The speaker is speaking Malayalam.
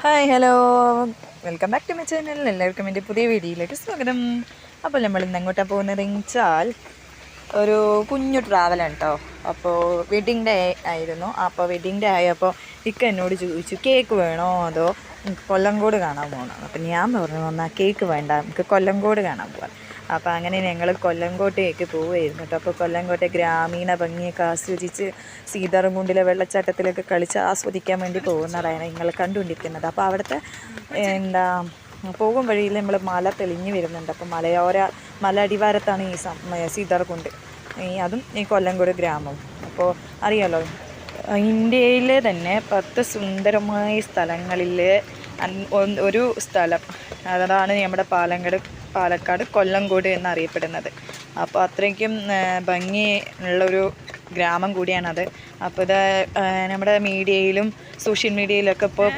Hi hello, welcome back to my channel. എല്ലാവർക്കും എൻ്റെ പുതിയ വീഡിയോയിലേക്ക് സ്വാഗതം. അപ്പോൾ നമ്മൾ ഇന്ന് എങ്ങോട്ടാണ് പോകുന്നത് വെച്ചാൽ ഒരു കുഞ്ഞു ട്രാവലാണ് കേട്ടോ. അപ്പോൾ വെഡിങ് ഡേ ആയിരുന്നു. അപ്പോൾ വെഡിങ് ഡേ ആയപ്പോൾ ഇക്ക എന്നോട് ചോദിച്ചു കേക്ക് വേണോ അതോ കൊല്ലങ്കോട് കാണാൻ പോകണം. അപ്പം ഞാൻ പറഞ്ഞു എന്നാൽ കേക്ക് വേണ്ട, നമുക്ക് കൊല്ലങ്കോട് കാണാൻ പോകാം. അപ്പോൾ അങ്ങനെ ഞങ്ങൾ കൊല്ലങ്കോട്ടേക്ക് പോവുമായിരുന്നു കേട്ടോ. അപ്പോൾ കൊല്ലങ്കോട്ടെ ഗ്രാമീണ ഭംഗിയൊക്കെ ആസ്വദിച്ച് സീതാർകുണ്ടിലെ വെള്ളച്ചാട്ടത്തിലൊക്കെ കളിച്ച് ആസ്വദിക്കാൻ വേണ്ടി പോകുന്നതാണ് നിങ്ങൾ കണ്ടുകൊണ്ടിരിക്കുന്നത്. അപ്പോൾ അവിടുത്തെ പോകും വഴിയിൽ നമ്മൾ മല തെളിഞ്ഞ് വരുന്നുണ്ട്. അപ്പോൾ മല അടിവാരത്താണ് ഈ സീതാർകുണ്ട്, അതും ഈ കൊല്ലങ്കോട് ഗ്രാമവും. അപ്പോൾ അറിയാലോ, ഇന്ത്യയിലെ തന്നെ 10 സുന്ദരമായ സ്ഥലങ്ങളിൽ ഒരു സ്ഥലം, അതാണ് നമ്മുടെ പാലക്കാട് കൊല്ലങ്കോട് എന്നറിയപ്പെടുന്നത്. അപ്പോൾ അത്രയ്ക്കും ഭംഗി ഉള്ളൊരു ഗ്രാമം കൂടിയാണത്. അപ്പോൾ ഇത് നമ്മുടെ മീഡിയയിലും സോഷ്യൽ മീഡിയയിലൊക്കെ ഇപ്പോൾ